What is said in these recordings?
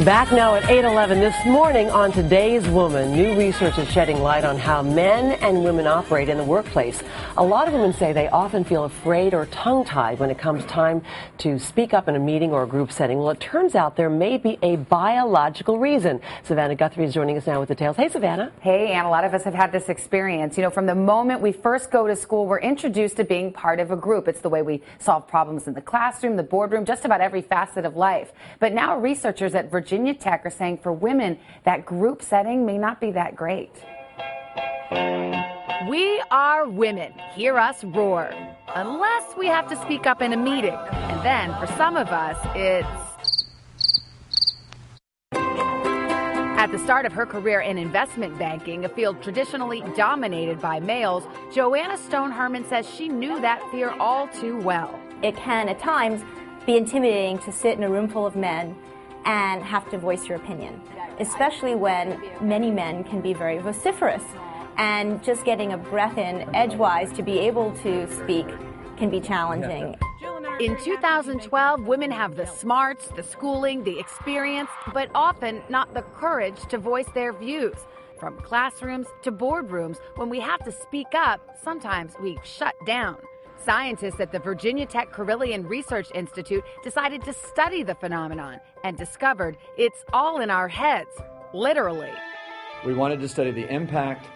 Back now at 8:11 this morning on Today's Woman. New research is shedding light on how men and women operate in the workplace. A lot of women say they often feel afraid or tongue-tied when it comes time to speak up in a meeting or a group setting. Well, it turns out there may be a biological reason. Savannah Guthrie is joining us now with details. Hey, Savannah. Hey, Ann. A lot of us have had this experience. You know, from the moment we first go to school, we're introduced to being part of a group. It's the way we solve problems in the classroom, the boardroom, just about every facet of life. But now researchers at Virginia Tech are saying for women, that group setting may not be that great. We are women. Hear us roar. Unless we have to speak up in a meeting. And then, for some of us, it's... At the start of her career in investment banking, a field traditionally dominated by males, Joanna Stone Herman says she knew that fear all too well. It can, at times, be intimidating to sit in a room full of men and have to voice your opinion, especially when many men can be very vociferous. And just getting a breath in edgewise to be able to speak can be challenging. In 2012, women have the smarts, the schooling, the experience, but often not the courage to voice their views. From classrooms to boardrooms, when we have to speak up, sometimes we shut down. Scientists at the Virginia Tech Carilion Research Institute decided to study the phenomenon and discovered it's all in our heads, literally. We wanted to study the impact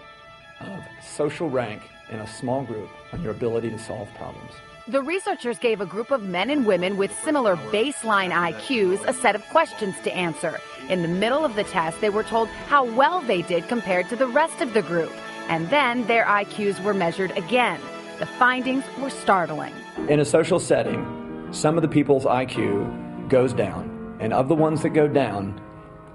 of social rank in a small group on your ability to solve problems. The researchers gave a group of men and women with similar baseline IQs a set of questions to answer. In the middle of the test, they were told how well they did compared to the rest of the group. And then their IQs were measured again. The findings were startling. In a social setting, some of the people's IQ goes down, and of the ones that go down,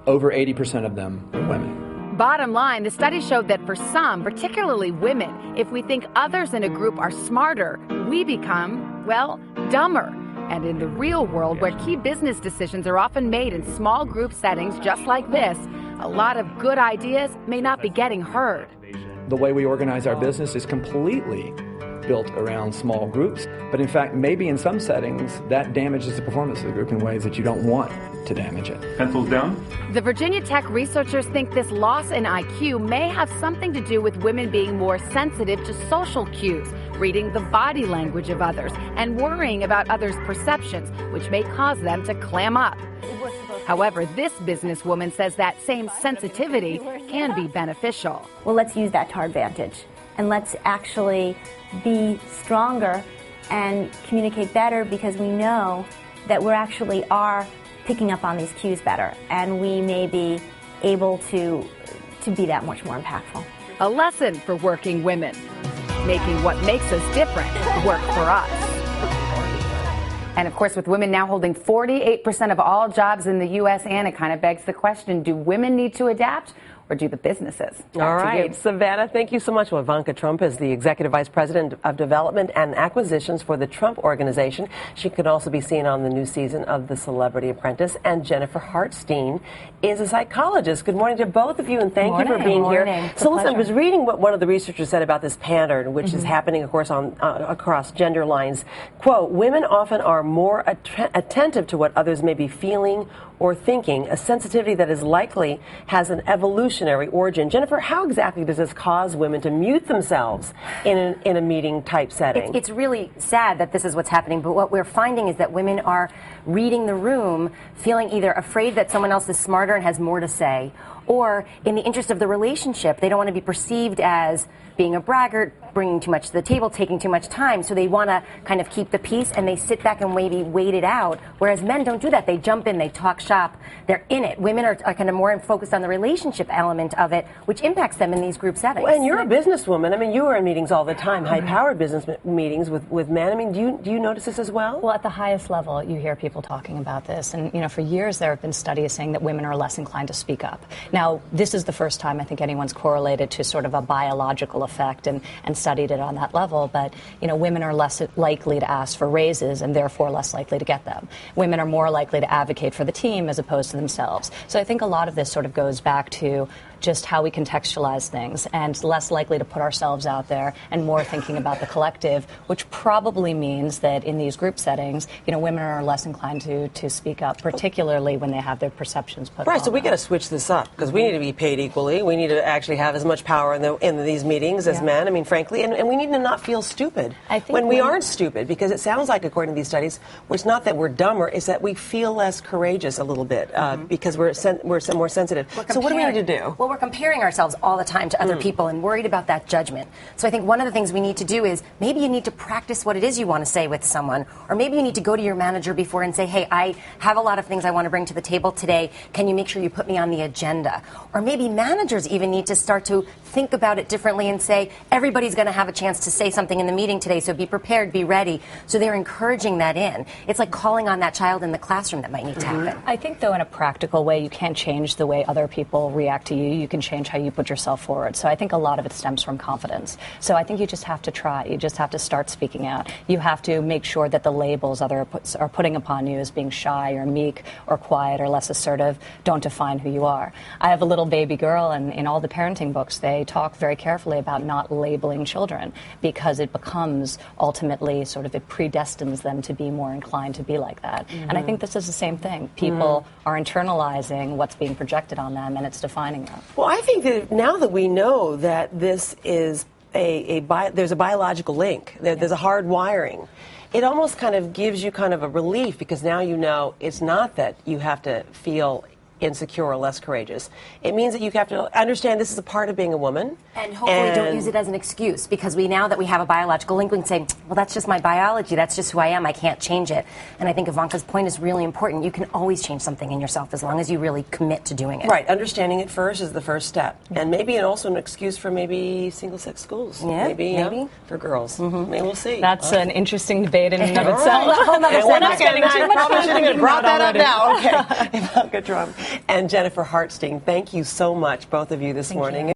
over 80% of them are women. Bottom line, the study showed that for some, particularly women, if we think others in a group are smarter, we become, well, dumber. And in the real world, where key business decisions are often made in small group settings just like this, a lot of good ideas may not be getting heard. The way we organize our business is completely built around small groups, but in fact, maybe in some settings, that damages the performance of the group in ways that you don't want to damage it. Pencils down. The Virginia Tech researchers think this loss in IQ may have something to do with women being more sensitive to social cues, reading the body language of others, and worrying about others' perceptions, which may cause them to clam up. However, this businesswoman says that same sensitivity can be beneficial. Well, let's use that to our advantage, and let's actually be stronger and communicate better, because we know that we actually are picking up on these cues better, and we may be able to be that much more impactful. A lesson for working women, making what makes us different work for us. And of course, with women now holding 48% of all jobs in the U.S., and it kind of begs the question, do women need to adapt, or do the businesses? All right, Savannah, thank you so much. Well, Ivanka Trump is the Executive Vice President of Development and Acquisitions for the Trump Organization. She could also be seen on the new season of The Celebrity Apprentice. And Jennifer Hartstein is a psychologist. Good morning to both of you, and thank you for being here. So listen, I was reading what one of the researchers said about this pattern, which is happening, of course, on across gender lines. Quote, women often are more attentive to what others may be feeling or thinking, a sensitivity that is likely has an evolutionary origin. Jennifer, how exactly does this cause women to mute themselves in a meeting type setting? It's really sad that this is what's happening, but what we're finding is that women are reading the room, feeling either afraid that someone else is smarter and has more to say, or in the interest of the relationship, they don't want to be perceived as being a braggart, bringing too much to the table, taking too much time. So they want to kind of keep the peace, and they sit back and maybe wait it out. Whereas men don't do that. They jump in, they talk shop, they're in it. Women are kind of more focused on the relationship element of it, which impacts them in these group settings. Well, and you're a businesswoman. I mean, you are in meetings all the time, high-powered business meetings with men. I mean, do you notice this as well? Well, at the highest level, you hear people talking about this. And, you know, for years there have been studies saying that women are less inclined to speak up. Now, this is the first time I think anyone's correlated to sort of a biological effect and studied it on that level. But, you know, women are less likely to ask for raises and therefore less likely to get them. Women are more likely to advocate for the team as opposed to themselves. So I think a lot of this sort of goes back to just how we contextualize things, and less likely to put ourselves out there and more thinking about the collective, which probably means that in these group settings, women are less inclined to speak up, particularly when they have their perceptions put on. Right, so we got to switch this up because we need to be paid equally. We need to actually have as much power in these meetings as men, I mean, frankly, and we need to not feel stupid when we aren't stupid, because it sounds like, according to these studies, it's not that we're dumber, it's that we feel less courageous a little bit because we're more sensitive. So what do we need to do? Well, we're comparing ourselves all the time to other people and worried about that judgment. So I think one of the things we need to do is maybe you need to practice what it is you want to say with someone, or maybe you need to go to your manager before and say, hey, I have a lot of things I want to bring to the table today. Can you make sure you put me on the agenda? Or maybe managers even need to start to think about it differently and say, everybody's going to have a chance to say something in the meeting today, so be prepared, be ready. So they're encouraging that in. It's like calling on that child in the classroom that might need to happen. I think, though, in a practical way, you can't change the way other people react to you. You can change how you put yourself forward. So I think a lot of it stems from confidence. So I think you just have to try. You just have to start speaking out. You have to make sure that the labels others are putting upon you as being shy or meek or quiet or less assertive don't define who you are. I have a little baby girl, and in all the parenting books, they talk very carefully about not labeling children, because it becomes ultimately it predestines them to be more inclined to be like that. And I think this is the same thing. People are internalizing what's being projected on them, and it's defining them. Well, I think that now that we know that this is there's a biological link, there's a hard wiring, it almost kind of gives you kind of a relief, because now you know it's not that you have to feel insecure or less courageous. It means that you have to understand this is a part of being a woman. And hopefully don't use it as an excuse, because now that we have a biological link, we can say, well, that's just my biology. That's just who I am. I can't change it. And I think Ivanka's point is really important. You can always change something in yourself as long as you really commit to doing it. Right. Understanding it first is the first step. And maybe also an excuse for maybe single-sex schools. Yeah, maybe. For girls. Maybe we'll see. That's an interesting debate in and of itself. We're not getting too much. Probably shouldn't have brought that up now. Okay. Ivanka Trump and Jennifer Hartstein, thank you so much, both of you, this morning.